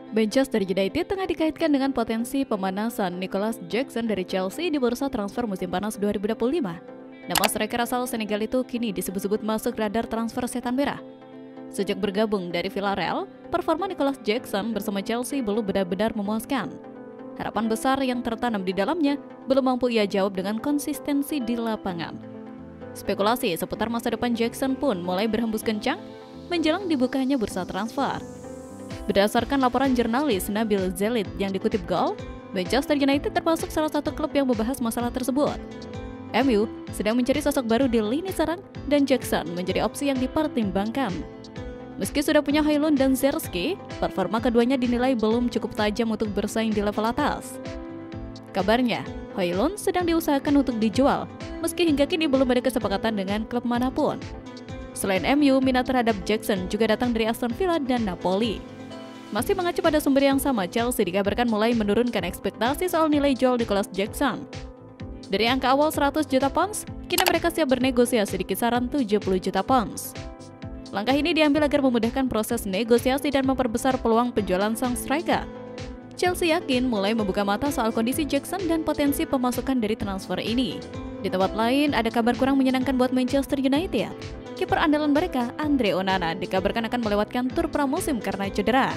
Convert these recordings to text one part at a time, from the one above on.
Manchester United tengah dikaitkan dengan potensi pemanasan Nicholas Jackson dari Chelsea di bursa transfer musim panas 2025. Nama striker asal Senegal itu kini disebut-sebut masuk radar transfer setan merah. Sejak bergabung dari Villarreal, performa Nicholas Jackson bersama Chelsea belum benar-benar memuaskan. Harapan besar yang tertanam di dalamnya belum mampu ia jawab dengan konsistensi di lapangan. Spekulasi seputar masa depan Jackson pun mulai berhembus kencang menjelang dibukanya bursa transfer. Berdasarkan laporan jurnalis Nabil Zelid yang dikutip Goal, Manchester United termasuk salah satu klub yang membahas masalah tersebut. MU sedang mencari sosok baru di lini serang dan Jackson menjadi opsi yang dipertimbangkan. Meski sudah punya Højlund dan Zerski, performa keduanya dinilai belum cukup tajam untuk bersaing di level atas. Kabarnya, Højlund sedang diusahakan untuk dijual, meski hingga kini belum ada kesepakatan dengan klub manapun. Selain MU, minat terhadap Jackson juga datang dari Aston Villa dan Napoli. Masih mengacu pada sumber yang sama, Chelsea dikabarkan mulai menurunkan ekspektasi soal nilai jual Nicholas Jackson. Dari angka awal 100 juta pounds, kini mereka siap bernegosiasi di kisaran 70 juta pounds. Langkah ini diambil agar memudahkan proses negosiasi dan memperbesar peluang penjualan sang striker. Chelsea yakin mulai membuka mata soal kondisi Jackson dan potensi pemasukan dari transfer ini. Di tempat lain, ada kabar kurang menyenangkan buat Manchester United. Kiper andalan mereka, Andre Onana, dikabarkan akan melewatkan tur pramusim karena cedera.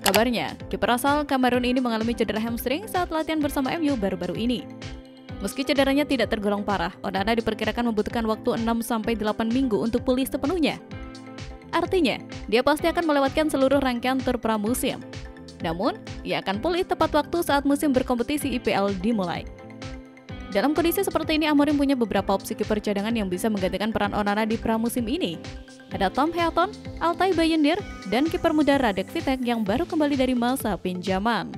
Kabarnya, kiper asal Kamerun ini mengalami cedera hamstring saat latihan bersama MU baru-baru ini. Meski cederanya tidak tergolong parah, Onana diperkirakan membutuhkan waktu 6-8 minggu untuk pulih sepenuhnya. Artinya, dia pasti akan melewatkan seluruh rangkaian tur pramusim. Namun, ia akan pulih tepat waktu saat musim berkompetisi IPL dimulai. Dalam kondisi seperti ini, Amorim punya beberapa opsi kiper cadangan yang bisa menggantikan peran Onana di pramusim ini. Ada Tom Heaton, Altay Bayindir, dan kiper muda Radek Vitek yang baru kembali dari masa pinjaman.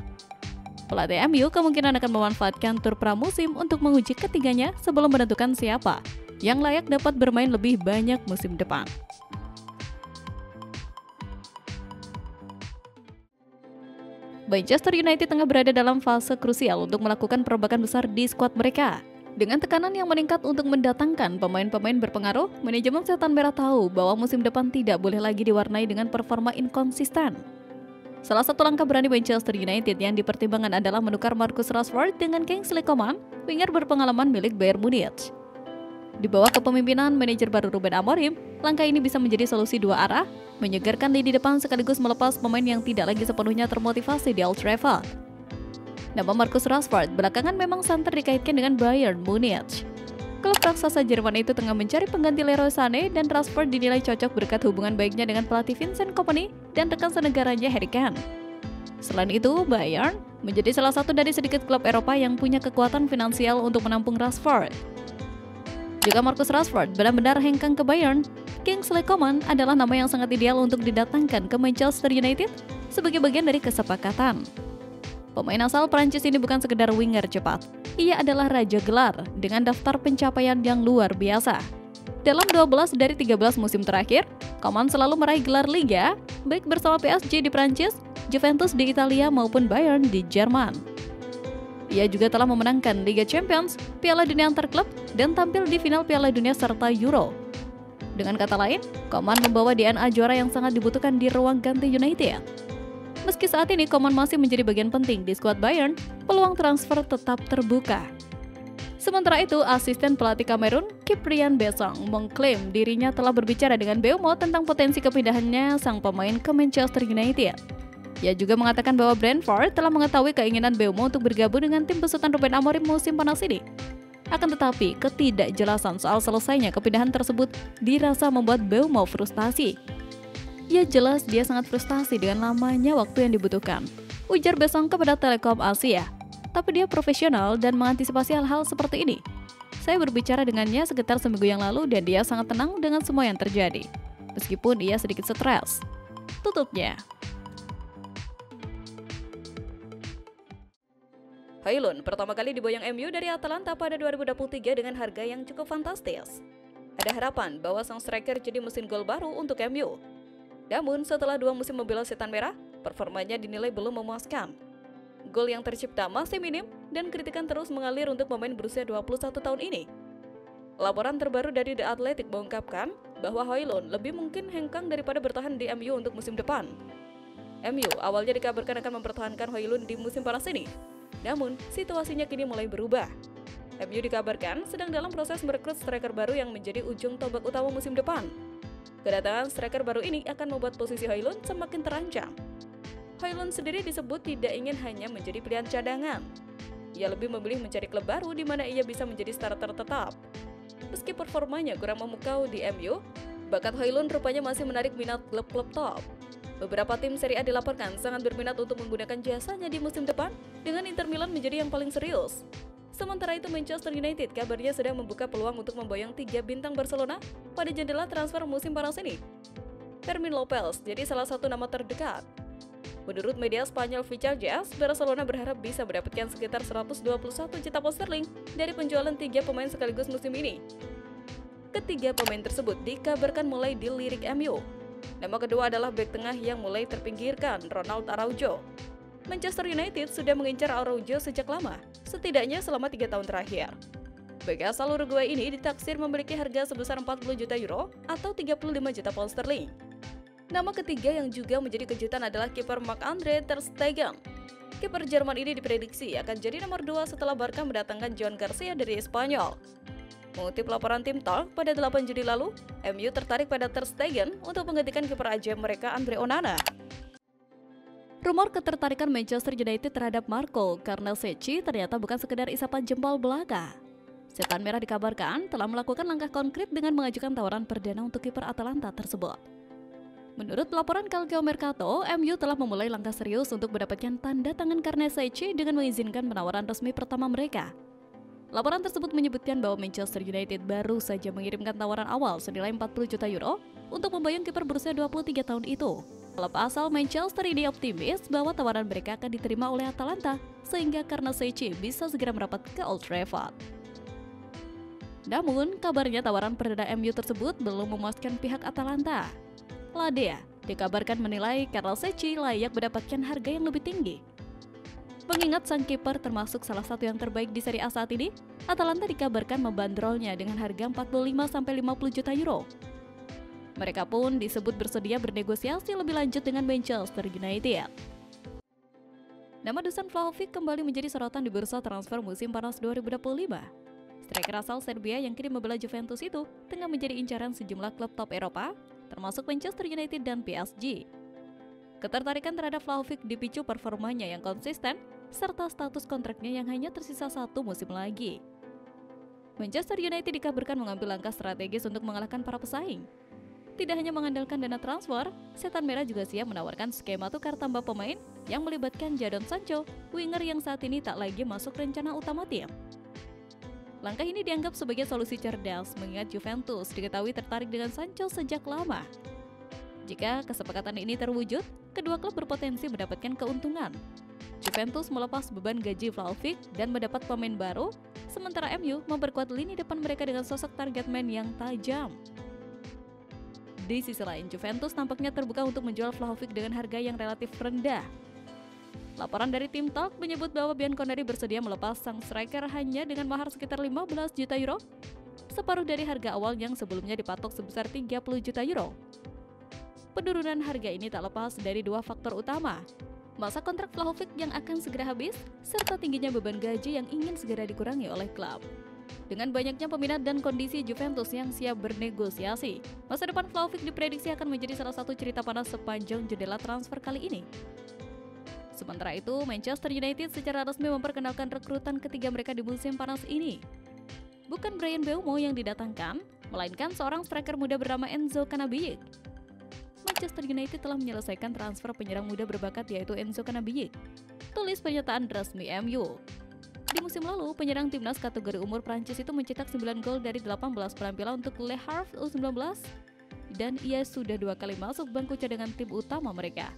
Pelatih MU kemungkinan akan memanfaatkan tur pramusim untuk menguji ketiganya sebelum menentukan siapa yang layak dapat bermain lebih banyak musim depan. Manchester United tengah berada dalam fase krusial untuk melakukan perubahan besar di skuad mereka. Dengan tekanan yang meningkat untuk mendatangkan pemain-pemain berpengaruh, manajemen setan merah tahu bahwa musim depan tidak boleh lagi diwarnai dengan performa inkonsisten. Salah satu langkah berani Manchester United yang dipertimbangkan adalah menukar Marcus Rashford dengan Kingsley Coman, winger berpengalaman milik Bayern Munich. Di bawah kepemimpinan manajer baru Ruben Amorim, langkah ini bisa menjadi solusi dua arah, menyegarkan lini depan sekaligus melepas pemain yang tidak lagi sepenuhnya termotivasi di Old Trafford. Nama Marcus Rashford belakangan memang santer dikaitkan dengan Bayern Munich. Klub raksasa Jerman itu tengah mencari pengganti Leroy Sané dan Rashford dinilai cocok berkat hubungan baiknya dengan pelatih Vincent Kompany dan rekan senegaranya Harry Kane. Selain itu, Bayern menjadi salah satu dari sedikit klub Eropa yang punya kekuatan finansial untuk menampung Rashford. Jika Marcus Rashford benar-benar hengkang ke Bayern, Kingsley Coman adalah nama yang sangat ideal untuk didatangkan ke Manchester United sebagai bagian dari kesepakatan. Pemain asal Prancis ini bukan sekedar winger cepat, ia adalah raja gelar dengan daftar pencapaian yang luar biasa. Dalam 12 dari 13 musim terakhir, Coman selalu meraih gelar Liga, baik bersama PSG di Prancis, Juventus di Italia maupun Bayern di Jerman. Ia juga telah memenangkan Liga Champions, Piala Dunia antar klub, dan tampil di final Piala Dunia serta Euro. Dengan kata lain, Coman membawa DNA juara yang sangat dibutuhkan di ruang ganti United. Meski saat ini Coman masih menjadi bagian penting di skuad Bayern, peluang transfer tetap terbuka. Sementara itu, asisten pelatih Kamerun, Cyprien Besang, mengklaim dirinya telah berbicara dengan Mbeumo tentang potensi kepindahannya sang pemain ke Manchester United. Ia juga mengatakan bahwa Brentford telah mengetahui keinginan Mbeumo untuk bergabung dengan tim besutan Ruben Amorim musim panas ini. Akan tetapi, ketidakjelasan soal selesainya kepindahan tersebut dirasa membuat Mbeumo frustasi. Ya jelas dia sangat frustasi dengan lamanya waktu yang dibutuhkan, ujar Besong kepada Telekom Asia. Tapi dia profesional dan mengantisipasi hal-hal seperti ini. Saya berbicara dengannya sekitar seminggu yang lalu dan dia sangat tenang dengan semua yang terjadi. Meskipun ia sedikit stres. Tutupnya. Højlund pertama kali diboyong MU dari Atalanta pada 2023 dengan harga yang cukup fantastis. Ada harapan bahwa sang striker jadi mesin gol baru untuk MU. Namun setelah 2 musim membela setan merah, performanya dinilai belum memuaskan. Gol yang tercipta masih minim dan kritikan terus mengalir untuk pemain berusia 21 tahun ini. Laporan terbaru dari The Athletic mengungkapkan bahwa Højlund lebih mungkin hengkang daripada bertahan di MU untuk musim depan. MU awalnya dikabarkan akan mempertahankan Højlund di musim panas ini. Namun, situasinya kini mulai berubah. MU dikabarkan sedang dalam proses merekrut striker baru yang menjadi ujung tombak utama musim depan. Kedatangan striker baru ini akan membuat posisi Højlund semakin terancam. Højlund sendiri disebut tidak ingin hanya menjadi pilihan cadangan. Ia lebih memilih mencari klub baru di mana ia bisa menjadi starter tetap. Meski performanya kurang memukau di MU, bakat Højlund rupanya masih menarik minat klub-klub top. Beberapa tim Serie A dilaporkan sangat berminat untuk menggunakan jasanya di musim depan, dengan Inter Milan menjadi yang paling serius. Sementara itu Manchester United kabarnya sedang membuka peluang untuk memboyong 3 bintang Barcelona pada jendela transfer musim panas ini. Fermin Lopez jadi salah satu nama terdekat. Menurut media Spanyol Vichajas, Barcelona berharap bisa mendapatkan sekitar 121 juta pound sterling dari penjualan 3 pemain sekaligus musim ini. Ketiga pemain tersebut dikabarkan mulai dilirik MU. Nama kedua adalah bek tengah yang mulai terpinggirkan, Ronald Araujo. Manchester United sudah mengincar Araujo sejak lama, setidaknya selama 3 tahun terakhir. Bek asal Uruguay ini ditaksir memiliki harga sebesar 40 juta euro atau 35 juta pound sterling. Nama ketiga yang juga menjadi kejutan adalah kiper Marc-Andre ter Stegen. Kiper Jerman ini diprediksi akan jadi nomor 2 setelah Barca mendatangkan Joan Garcia dari Spanyol. Mengutip laporan tim Talk pada 8 Juli lalu, MU tertarik pada ter Stegen untuk menggantikan kiper ajaib mereka Andre Onana. Rumor ketertarikan Manchester United terhadap Marco Carnesecchi ternyata bukan sekedar isapan jempol belaka. Setan Merah dikabarkan telah melakukan langkah konkret dengan mengajukan tawaran perdana untuk kiper Atalanta tersebut. Menurut laporan Calcio Mercato, MU telah memulai langkah serius untuk mendapatkan tanda tangan Carnesecchi dengan mengizinkan penawaran resmi pertama mereka. Laporan tersebut menyebutkan bahwa Manchester United baru saja mengirimkan tawaran awal senilai 40 juta euro untuk memboyong kiper berusia 23 tahun itu. Klub asal Manchester ini optimis bahwa tawaran mereka akan diterima oleh Atalanta, sehingga Carnesecchi bisa segera merapat ke Old Trafford. Namun, kabarnya tawaran perdana MU tersebut belum memuaskan pihak Atalanta. La Dea dikabarkan menilai Carnesecchi layak mendapatkan harga yang lebih tinggi. Mengingat sang kiper termasuk salah satu yang terbaik di Serie A saat ini, Atalanta dikabarkan membandrolnya dengan harga 45-50 juta euro. Mereka pun disebut bersedia bernegosiasi lebih lanjut dengan Manchester United. Nama Dusan Vlahovic kembali menjadi sorotan di bursa transfer musim panas 2025. Striker asal Serbia yang kini membela Juventus itu tengah menjadi incaran sejumlah klub top Eropa, termasuk Manchester United dan PSG. Ketertarikan terhadap Vlahovic dipicu performanya yang konsisten, serta status kontraknya yang hanya tersisa 1 musim lagi. Manchester United dikabarkan mengambil langkah strategis untuk mengalahkan para pesaing. Tidak hanya mengandalkan dana transfer, Setan Merah juga siap menawarkan skema tukar tambah pemain yang melibatkan Jadon Sancho, winger yang saat ini tak lagi masuk rencana utama tim. Langkah ini dianggap sebagai solusi cerdas mengingat Juventus diketahui tertarik dengan Sancho sejak lama. Jika kesepakatan ini terwujud, kedua klub berpotensi mendapatkan keuntungan. Juventus melepas beban gaji Vlahovic dan mendapat pemain baru, sementara MU memperkuat lini depan mereka dengan sosok target man yang tajam. Di sisi lain, Juventus tampaknya terbuka untuk menjual Vlahovic dengan harga yang relatif rendah. Laporan dari tim Talk menyebut bahwa Bianconeri bersedia melepas sang striker hanya dengan mahar sekitar 15 juta euro, separuh dari harga awal yang sebelumnya dipatok sebesar 30 juta euro. Penurunan harga ini tak lepas dari 2 faktor utama: masa kontrak Vlahovic yang akan segera habis, serta tingginya beban gaji yang ingin segera dikurangi oleh klub. Dengan banyaknya peminat dan kondisi Juventus yang siap bernegosiasi, masa depan Vlahovic diprediksi akan menjadi salah satu cerita panas sepanjang jendela transfer kali ini. Sementara itu, Manchester United secara resmi memperkenalkan rekrutan ketiga mereka di musim panas ini. Bukan Bryan Mbeumo yang didatangkan, melainkan seorang striker muda bernama Enzo Cannabijik. Manchester United telah menyelesaikan transfer penyerang muda berbakat yaitu Enzo Cannabijik, tulis pernyataan resmi MU. Di musim lalu, penyerang timnas kategori umur Prancis itu mencetak 9 gol dari 18 penampilan untuk Le Havre U19 dan ia sudah 2 kali masuk bangku cadangan tim utama mereka.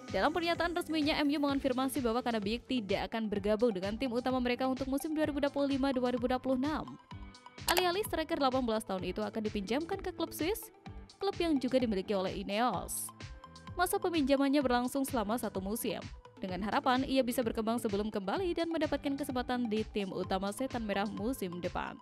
Dalam pernyataan resminya, MU mengonfirmasi bahwa Cannabijik tidak akan bergabung dengan tim utama mereka untuk musim 2025-2026. Alih-alih striker 18 tahun itu akan dipinjamkan ke klub Swiss, klub yang juga dimiliki oleh Ineos. Masa peminjamannya berlangsung selama 1 musim, dengan harapan ia bisa berkembang sebelum kembali dan mendapatkan kesempatan di tim utama Setan Merah musim depan.